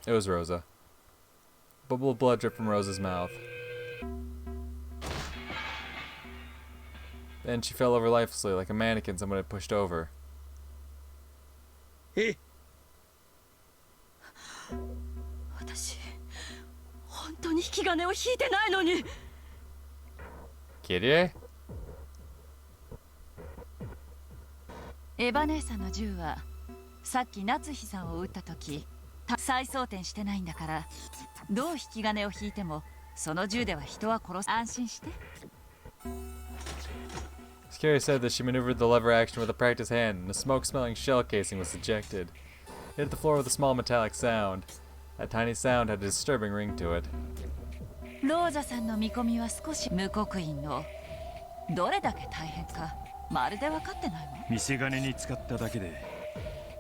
It was Rosa. A bubble of blood dripped from Rosa's mouth. Then she fell over lifelessly like a mannequin someone had pushed over. Hey. Kirie? エヴァ姉さんの銃はさっき夏日さんを撃った時再装填してないんだから、どう引き金を引いてもその銃では人は殺す。安心して。 Kirie said that she maneuvered the lever action with a practiced hand, and a smoke-smelling shell casing was ejected. It hit the floor with a small metallic sound. That tiny sound had a disturbing ring to it. ローザさんの見込みは少し無刻印のどれだけ大変かまるで分かってないわ。見せ金に使っただけで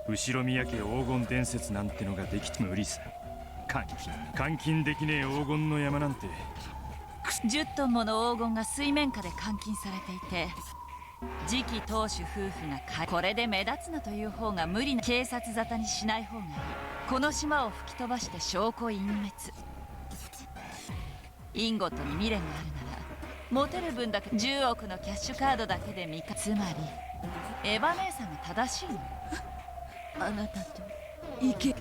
後ろ宮家黄金伝説なんてのができて無理さ。監禁できねえ黄金の山なんて。10トンもの黄金が水面下で監禁されていて、次期当主夫婦がこれで目立つなという方が無理な。警察沙汰にしない方がいい。この島を吹き飛ばして証拠隠滅。インゴットに未練があるなら持てる分だけ10億のキャッシュカードだけでつまりエヴァ姉さんが正しいの。あなたと行け。警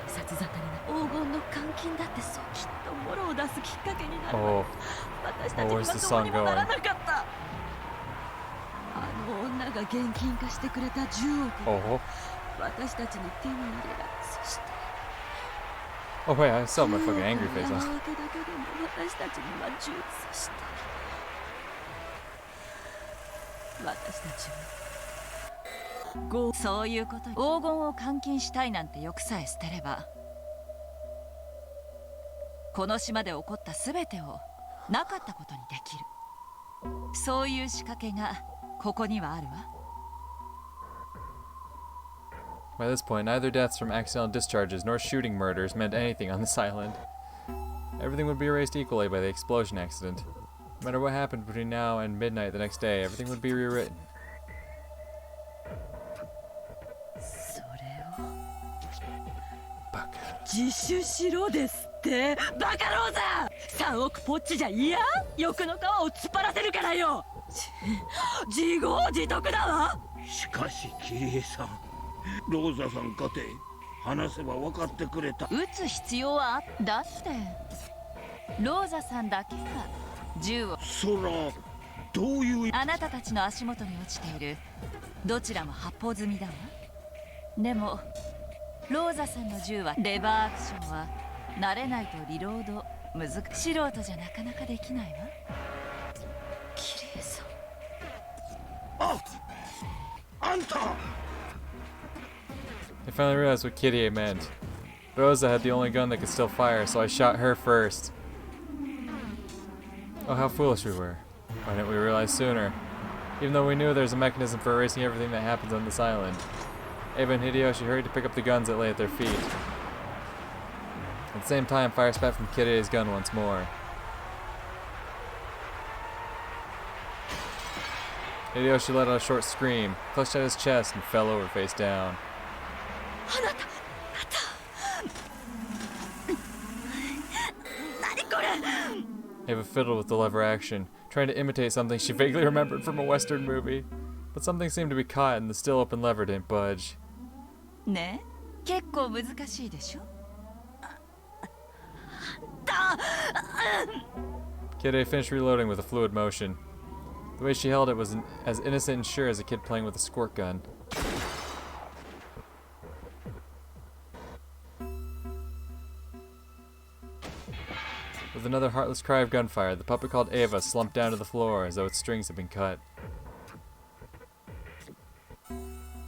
察沙汰にな黄金の監禁だって、そうきっとボロを出すきっかけになる。私たちにはどうにもならなかった。あの女が現金化してくれた10億を私たちに手に入れら、そして Oh wait, I saw my fucking angry face on. 私たちには銃、そして私たちはそういうこと。黄金を監禁したいなんて欲さえ捨てれば、この島で起こった全てをなかったことにできる。そういう仕掛けがここにはあるわ。 By this point, neither deaths from accidental discharges nor shooting murders meant anything on this island. Everything would be erased equally by the explosion accident. No matter what happened between now and midnight the next day, everything would be rewritten. それを自首しろですって。バカローザ！3億ポッチじゃ嫌？欲の皮を突っ張らせるからよ。自業自得だわ。しかしキリエさん、ローザさんかて話せば分かってくれた。撃つ必要はだってローザさんだけが銃を。そらどういう。あなたたちの足元に落ちているどちらも発砲済みだわ。でもローザさんの銃はレバーアクションは慣れないとリロード難しい。素人じゃなかなかできないわ。キリエさん。あんた。I finally realized what Kirie meant. Rosa had the only gun that could still fire, so I shot her first. Oh, how foolish we were. Why didn't we realize sooner? Even though we knew there's a mechanism for erasing everything that happens on this island. Eva and Hideyoshi hurried to pick up the guns that lay at their feet. At the same time, fire spat from Kirie's gun once more. Hideyoshi let out a short scream, clutched at his chest, and fell over face down. Eva fiddled with the lever action, trying to imitate something she vaguely remembered from a Western movie. But something seemed to be caught and the still open lever didn't budge. ねえ、結構難しいでしょ。Kirie finished reloading with a fluid motion. The way she held it was as innocent and sure as a kid playing with a squirt gun. With another heartless cry of gunfire, the puppet called Eva slumped down to the floor as though its strings had been cut.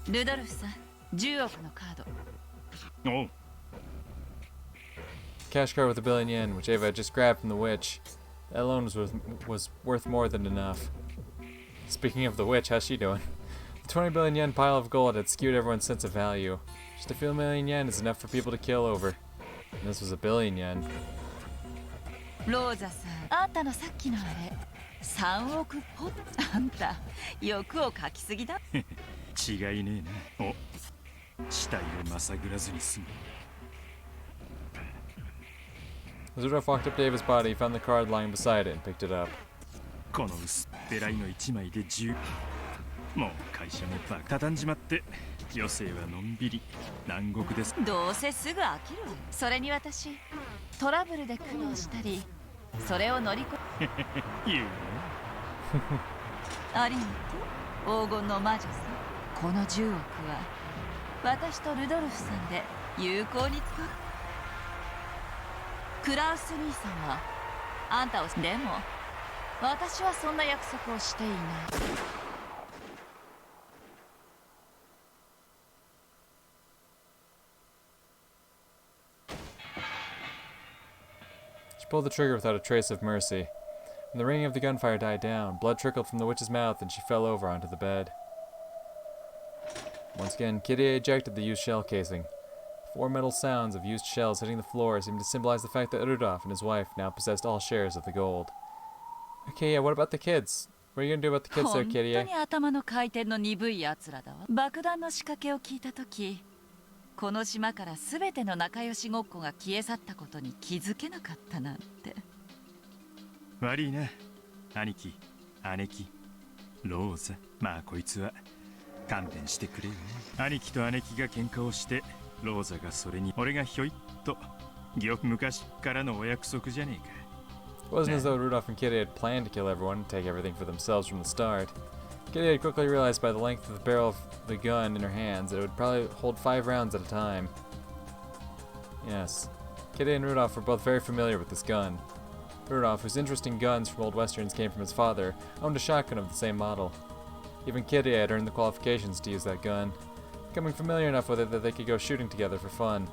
ルドルフさん、10億のカード。おう。 Cash card with $1 billion yen, which Eva had just grabbed from the witch. That alone was worth more than enough. Speaking of the witch, how's she doing? The 20 billion yen pile of gold had skewed everyone's sense of value. Just a few million yen is enough for people to kill over. And this was $1 billion yen. ローザさん、あんたのさっきのあれ、3億ポッ。あんた、欲をかきすぎだ。違いねえな。お、死体をまさぐらずに済む。As Rudolph walked up to Ava's body, he found the card lying beside it and picked it up. この薄っぺらいの1枚で10。もう会社もバカ畳んじまって、余生はのんびり南国です。どうせすぐ飽きるわよ。それに私トラブルで苦悩したり、それを乗り越え言うね。ありがとう黄金の魔女さん。この10億は私とルドルフさんで有効に使う。クラウス兄さんはあんたを。でも私はそんな約束をしていない。She pulled the trigger without a trace of mercy. When the ringing of the gunfire died down, blood trickled from the witch's mouth and she fell over onto the bed. Once again, Kitty ejected the used shell casing. 4 metal sounds of used shells hitting the floor seemed to symbolize the fact that Rudolph and his wife now possessed all shares of the gold. Okay, yeah, what about the kids? What are you gonna do about the kids there, Kitty? 本当に頭の回転の鈍い奴らだわ。爆弾の仕掛けを聞いたとき、この島から全ての仲良しごっこが消え去ったことに気づけなかったなんて。悪いな、兄貴、姉貴、ローザ。まあこいつは勘弁してくれよね。兄貴と姉貴が喧嘩をして、ローザがそれに俺がひょいっと昔からのお約束じゃねえか。It wasn't as though Rudolph and Kitty had planned to kill everyone and take everything for themselves from the start. Kitty had quickly realized by the length of the barrel of the gun in her hands that it would probably hold 5 rounds at a time. Yes, Kitty and Rudolph were both very familiar with this gun. Rudolph, whose interest in guns from old westerns came from his father, owned a shotgun of the same model. Even Kitty had earned the qualifications to use that gun, becoming familiar enough with it that they could go shooting together for fun.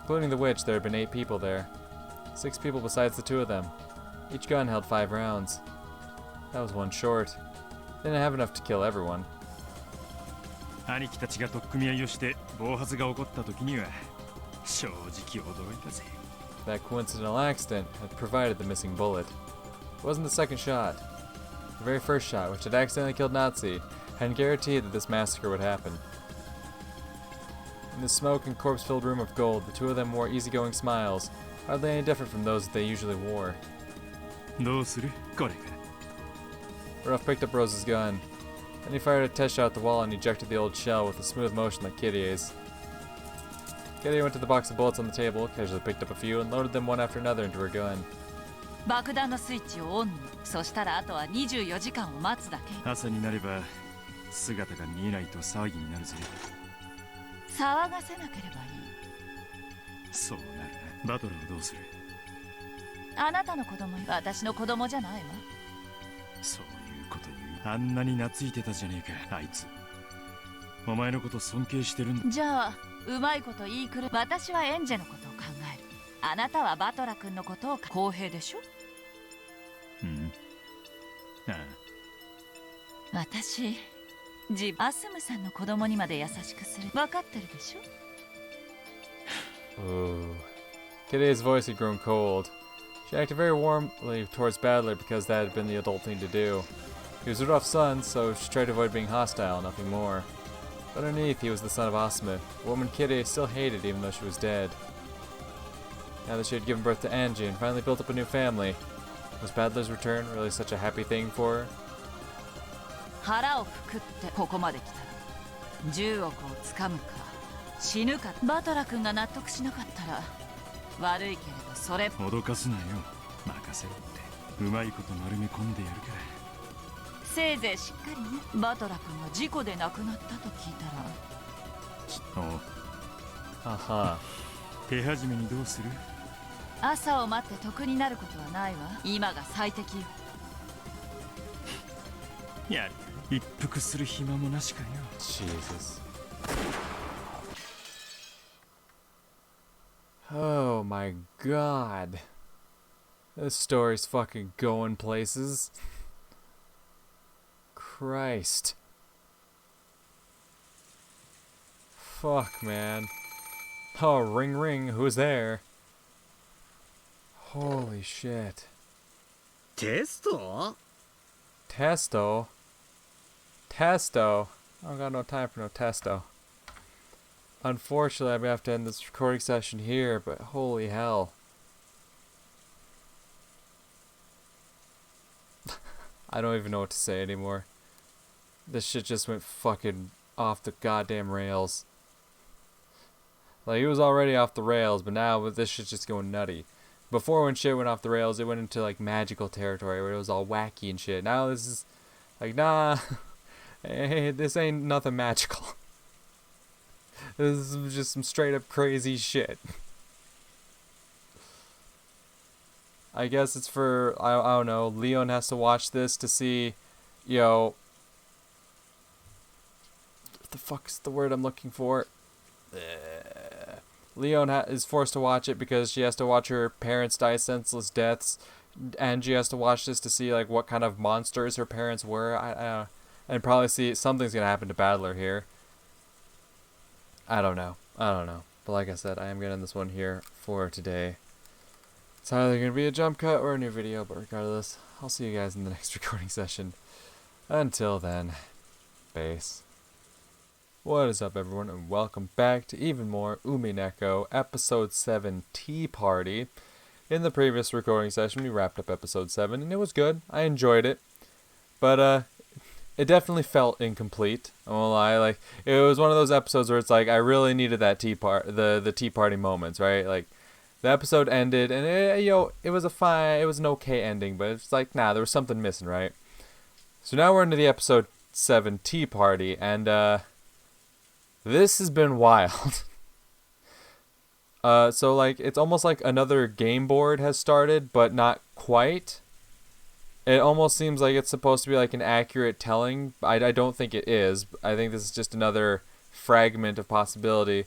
Including the witch, there had been 8 people there. 6 people besides the 2 of them. Each gun held 5 rounds. That was one short. They didn't have enough to kill everyone. 兄貴たちが取っ組み合いをして暴発が起こった時には正直驚いたぜ。That coincidental accident had provided the missing bullet. It wasn't the second shot. The very first shot, which had accidentally killed Nazi, hadn't guaranteed that this massacre would happen. In the smoke and corpse-filled room of gold, the 2 of them wore easygoing smiles, hardly any different from those that they usually wore. どうする？これから。 Rudolph picked up Rose's gun. Then he fired a test shot at the wall and ejected the old shell with a smooth motion like Kitty's. Kitty went to the box of bullets on the table, casually picked up a few, and loaded them one after another into her gun. 爆弾のスイッチをオンに。そしたらあとは24時間を待つだけ。朝になれば姿が見えないと騒ぎになるぜ。騒がせなければいい。そうなるな。バトルをどうする？あなたの子供よ。私の子供じゃないわ。そういうこと言う。あんなに懐いてたじゃねえか、あいつ。お前のこと尊敬してるんだ。じゃあうまいこと言いくる。私はエンジェのことを考える。あなたはバトラ君のことを。公平でしょ。うん。ああ。私アスムさんの子供にまで優しくする。分かってるでしょ。 Ooh. Kitty's voice had grown cold. She acted very warmly towards Badler because that had been the adult thing to do. He was Rudolph's son, so she tried to avoid being hostile, nothing more. But underneath, he was the son of Asma, a woman Kitty still hated even though she was dead. Now that she had given birth to Angie and finally built up a new family, was Badler's return really such a happy thing for her? 腹をくくってここまで来たら10億をつかむか死ぬか。バトラ君が納得しなかったら悪いけれどそれ。脅かすなよ。任せろって。うまいこと丸め込んでやるから。せいぜいしっかりね。バトラ君が事故で亡くなったと聞いたら。おう。Aha. 手始めにどうする？朝を待って得になることはないわ。今が最適よ。やる。一服する暇もなしかよ。 Jesus. Oh my god. This story's fucking going places. Christ. Fuck, man. Oh, ring ring, who's there? Holy shit. テスト？ Testo? Testo? I don't got no time for no testo. Unfortunately, I'm gonna have to end this recording session here, but holy hell. I don't even know what to say anymore. This shit just went fucking off the goddamn rails. Like, it was already off the rails, but now with this shit's just going nutty. Before, when shit went off the rails, it went into like magical territory where it was all wacky and shit. Now this is like, nah, hey, this ain't nothing magical. This is just some straight up crazy shit. I guess it's for, I don't know, Leon has to watch this to see, you know, what the fuck is the word I'm looking for? Leon is forced to watch it because she has to watch her parents die senseless deaths, and she has to watch this to see like what kind of monsters her parents were. And probably see something's gonna happen to Battler here. I don't know. But like I said, I am getting this one here for today. It's either gonna be a jump cut or a new video, but regardless, I'll see you guys in the next recording session. Until then, base. What is up, everyone, and welcome back to even more Umineko Episode 7 Tea Party. In the previous recording session, we wrapped up Episode 7, and it was good. I enjoyed it. But, it definitely felt incomplete. I won't lie. Like, it was one of those episodes where it's like, I really needed that the tea party moments, right? Like, the episode ended, and it was it was an okay ending, but it's like, nah, there was something missing, right? So now we're into the Episode 7 Tea Party, and, this has been wild. So like it's almost like another game board has started, but not quite. It almost seems like it's supposed to be like an accurate telling. I don't think it is. I think this is just another fragment of possibility.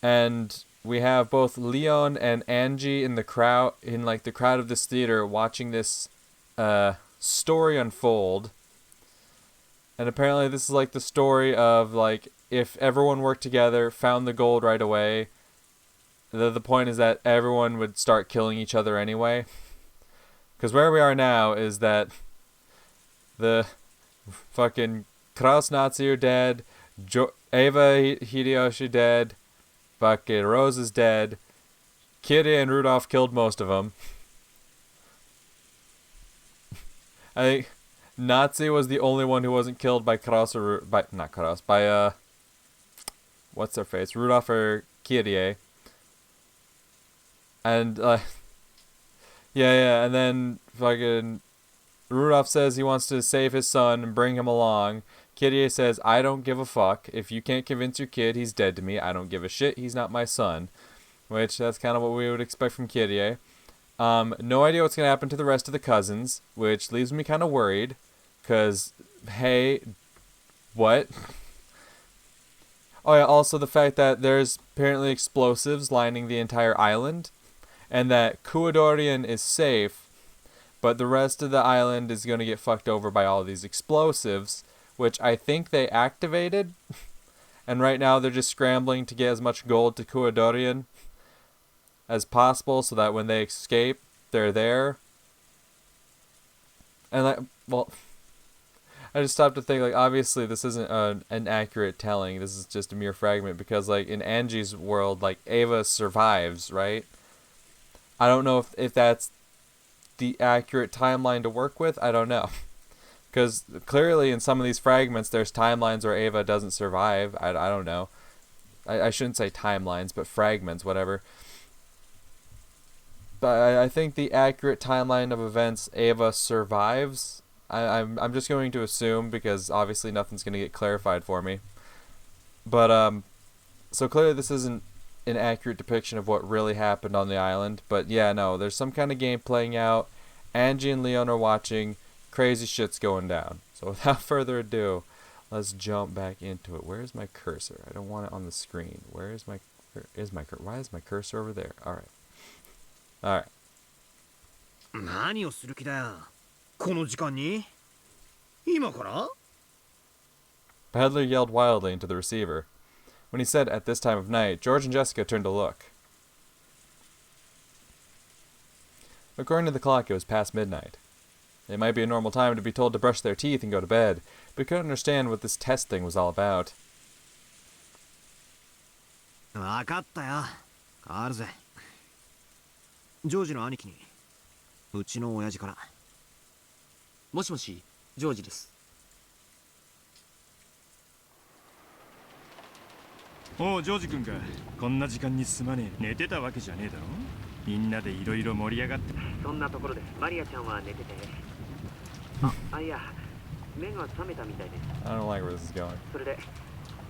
And we have both Leon and Angie in the crowd, the crowd of this theater, watching this story unfold. And apparently this is like the story of like, if everyone worked together, found the gold right away, the point is that everyone would start killing each other anyway. Because where we are now is that the fucking Kraus Nazi are dead, Eva Hideyoshi dead, fucking Rose is dead, Kitty and Rudolph killed most of them. I think Nazi was the only one who wasn't killed by Kraus or by what's their face? Rudolph or Kyrie. And yeah, and then fucking Rudolph says he wants to save his son and bring him along. Kyrie says, I don't give a fuck. If you can't convince your kid, he's dead to me. I don't give a shit. He's not my son. Which, that's kind of what we would expect from Kyrie. No idea what's going to happen to the rest of the cousins, which leaves me kind of worried. Because, hey, what? Oh yeah, also the fact that there's apparently explosives lining the entire island, and that Kuadorian is safe, but the rest of the island is going to get fucked over by all these explosives, which I think they activated, and right now they're just scrambling to get as much gold to Kuadorian as possible so that when they escape, they're there. And I just stopped to think, like, obviously this isn't an accurate telling. This is just a mere fragment because, like, in Angie's world, like, Ava survives, right? I don't know if that's the accurate timeline to work with. I don't know. Because clearly in some of these fragments, there's timelines where Ava doesn't survive. I don't know. I shouldn't say timelines, but fragments, whatever. But I think the accurate timeline of events, Ava survives. I'm just going to assume because obviously nothing's going to get clarified for me. But so clearly this isn't an accurate depiction of what really happened on the island. But yeah, no, there's some kind of game playing out. Angie and Leon are watching. Crazy shit's going down. So without further ado, let's jump back into it. Where's my cursor? I don't want it on the screen. Why is my cursor over there? All right. 何をする気だよこの時間に今から Peddler yelled wildly into the receiver. When he said at this time of night, George and Jessica turned to look. According to the clock, it was past midnight. It might be a normal time to be told to brush their teeth and go to bed, but couldn't understand what this test thing was all about. 分かったよ変わるぜジョージの兄貴にうちの親父からもしもし、ジョージです。おうジョージ君か。こんな時間にすまねえ。寝てたわけじゃねえだろ。みんなでいろいろ盛り上がって。そんなところです。マリアちゃんは寝てて。いや、目が覚めたみたいです。I don't like where this is going. それで、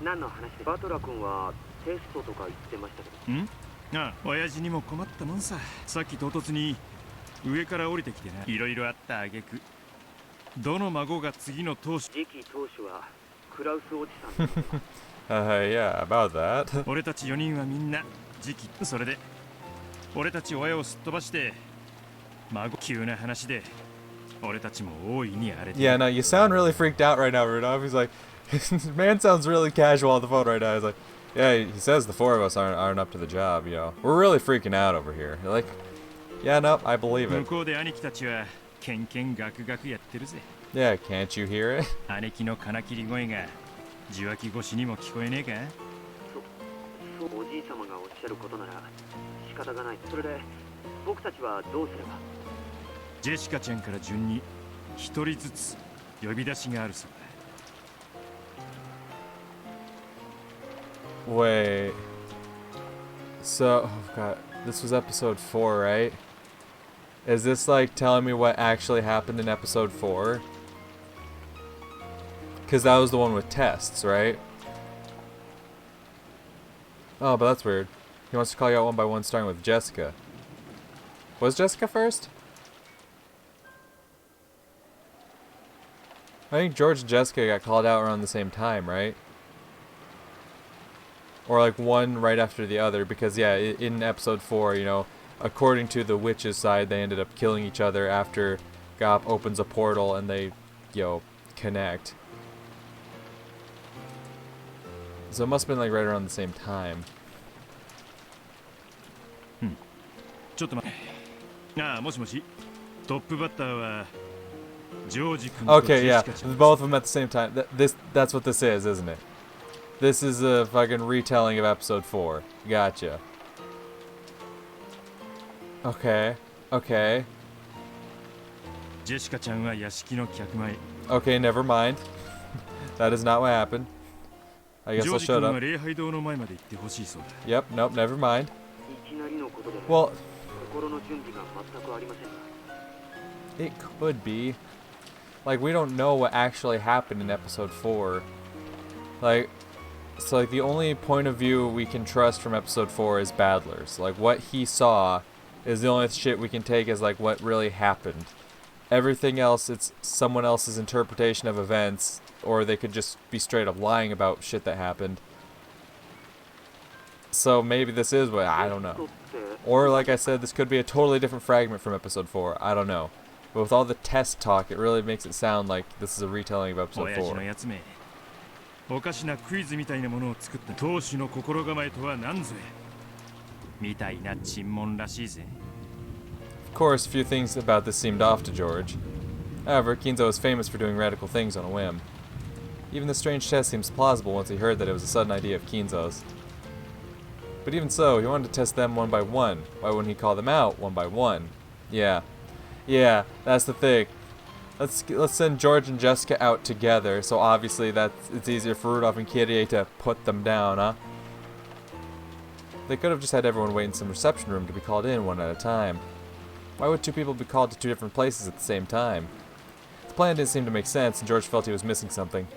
何の話でバトラー君はテストとか言ってましたけど。ああ、親父にも困ったもんさ。さっき唐突に上から降りてきてな。いろいろあった挙句、どの孫が次の当主。次期当主はクラウスおじさんです。Yeah, about that. 俺たち4人はみんな次期。それで俺たち親をすっ飛ばして孫。急な話で俺たちも大いに荒れて。 Yeah, no, you sound really freaked out right now, Rudolph. He's like, man sounds really casual on the phone right now. He's like, yeah, he says the four of us aren't up to the job, you know. We're really freaking out over here. You're like, yeah, no, I believe 向 it. こうで兄貴たちはケンケンガクガクやってるぜ。 Yeah, can't you hear it? 姉貴の金切り声が受話器越しにも聞こえねえか。そうおじい様がおっしゃることなら仕方がない。それで僕たちはどうすれば。ジェシカちゃんから順に一人ずつ呼び出しがあるそうだ。 Wait. So, oh god, this was episode 4, right? Is this like telling me what actually happened in episode 4? Because that was the one with tests, right? Oh, but that's weird. He wants to call you out one by one, starting with Jessica. Was Jessica first? I think George and Jessica got called out around the same time, right? Or like one right after the other, because yeah, in episode 4, you know, according to the witches' side, they ended up killing each other after Gop opens a portal and they, you know, connect. So it must have been like right around the same time. ちょっと待って。ああ、もしもし。トップバッターはジョージ君とジ Okay, ェ yeah, シカちゃん。 both of them at the same time. That's what this is, isn't it? This is a fucking retelling of episode 4. Gotcha. Okay, okay. ジェシカちゃんは屋敷の客前。 Okay, never mind. That is not what happened. I guess ジョ I'll ージ君 shut は up. 礼拝堂の前まで行ってほしいそうだ。 Yep, nope, never mind. いきなりのことで Well, 心の準備が全くありませんが。 it could be. Like, we don't know what actually happened in episode 4. Like, so like the only point of view we can trust from episode 4 is Badler's. Like, what he saw is the only shit we can take as like what really happened. Everything else, it's someone else's interpretation of events, or they could just be straight up lying about shit that happened. So maybe this is what, I don't know. Or like I said, this could be a totally different fragment from episode 4. I don't know. But with all the test talk, it really makes it sound like this is a retelling of episode 親父の 4. やつめ。おかしなクイズみたいなものを作った当主の心構えとは何ぞや。みたいな沈問らしいぜ。 Of course, few things about this seemed off to George. However, Kinzo was famous for doing radical things on a whim. Even the strange test seems plausible once he heard that it was a sudden idea of Kinzo's. But even so, he wanted to test them one by one. Why wouldn't he call them out one by one? Yeah, that's the thing. Let's send George and Jessica out together, so obviously it's easier for Rudolph and Kyrie to put them down, huh? They could have just had everyone wait in some reception room to be called in one at a time. Why would two people be called to two different places at the same time? The plan didn't seem to make sense, and George felt he was missing something.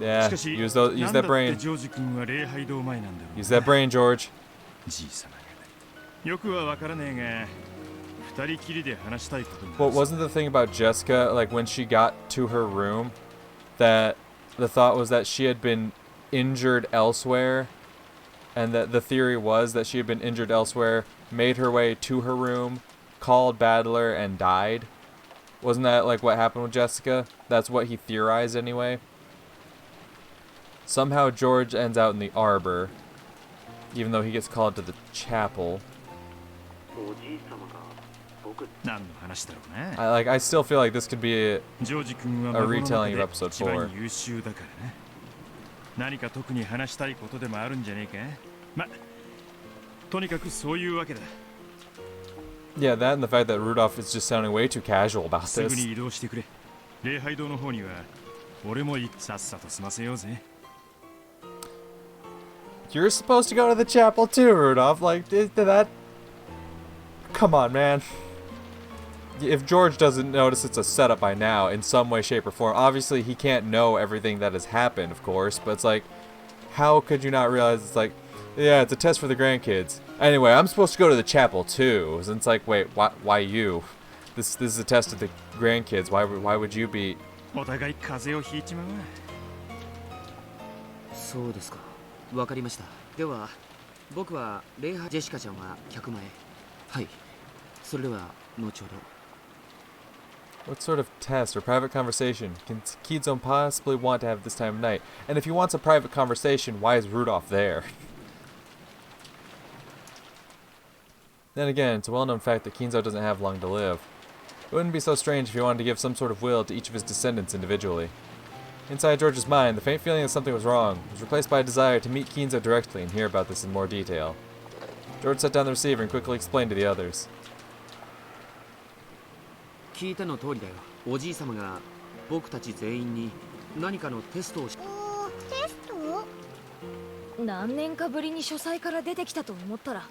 Yeah, use that brain. ジョージ君は礼拝堂前なんだろう。 Use that brain, George. じいさまが。よくはわからねえが、二人きりで話したいことが。 Well, wasn't the thing about Jessica, like when she got to her room, that the thought was that she had been injured elsewhere, and that the theory was that she had been injured elsewhere, made her way to her room, called Battler, and died? Wasn't that like what happened with Jessica? That's what he theorized anyway. Somehow George ends out in the arbor, even though he gets called to the chapel. おじい様が僕。何の話だろうな。 I still feel like this could be a ジョージ君は A 孫の retelling 中 of で episode 一番 4. 優秀だからな。何か特に話したいことでもあるんじゃねえか。ま、とにかくそういうわけだ。Yeah, that and the fact that Rudolph is just sounding way too casual about すぐ this. に移動してくれ。礼拝堂の方には俺もさっさと済ませようぜ。You're supposed to go to the chapel too, Rudolph. Like, that... Come on, man. If George doesn't notice it's a setup by now, in some way, shape, or form, obviously he can't know everything that has happened, of course, but it's like, how could you not realize it's like, yeah, it's a test for the grandkids. Anyway, I'm supposed to go to the chapel too. And it's like, wait, why you? This is a test of the grandkids. Why would you be? お互い風邪をひいちまう。そうですか。わかりました。では、僕は礼拝ジェシカちゃんは客前。はい。それでは後ほど。What sort of test or private conversation can Kidzo possibly want to have this time of night? And if he wants a private conversation, why is Rudolph there? Then again, it's a well-known fact that Kinzo doesn't have long to live. It wouldn't be so strange if he wanted to give some sort of will to each of his descendants individually. Inside George's mind, the faint feeling that something was wrong was replaced by a desire to meet Kinzo directly and hear about this in more detail. George set down the receiver and quickly explained to the others. 聞いたの通りだよ。おじい様が僕たち全員に何かのテストをし。テスト？何年かぶりに書斎から出てきたと思ったら、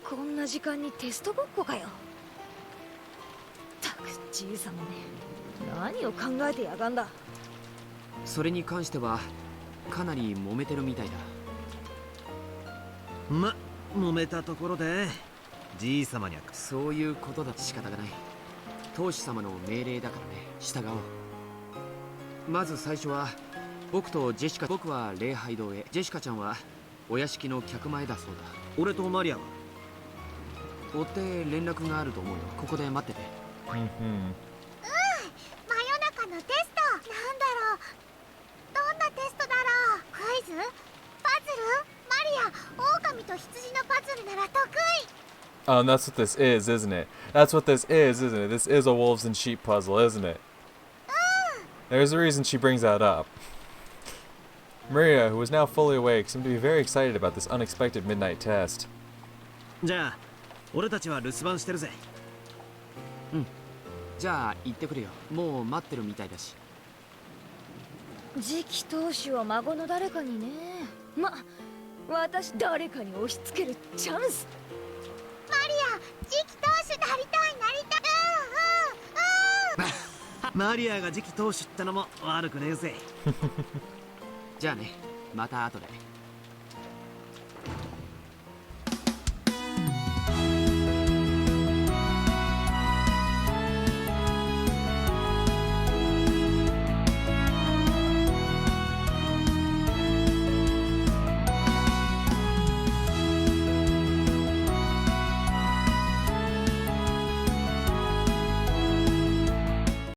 こんな時間にテストごっこかよ。たくじいさまね、何を考えてやがんだ。それに関してはかなり揉めてるみたいだ。揉めたところでじいさまにはそういうことだ。仕方がない。当主様の命令だからね。従おう。まず最初は僕とジェシカ。僕は礼拝堂へ、ジェシカちゃんはお屋敷の客前だそうだ。俺とマリアは追って連絡があると思うよ。ここで待ってて。真夜中のテストなんだろう。どんなテストだろう。クイズ？パズル？マリア、狼と羊のパズルなら得意。Oh, and that's what this is, isn't it? That's what this is, isn't it? This is a wolves and sheep puzzle, isn't it? There's a reason she brings that up. Maria, who was now fully awake, seemed to be very excited about this unexpected midnight test. じゃあ俺たちは留守番してるぜ。じゃあ行ってくれよ。もう待ってるみたいだし。次期当主は孫の誰かにね。私誰かに押し付けるチャンス。マリア、次期当主なりたい。マリアが次期当主ってのも悪くねえぜ。じゃあね、また後で。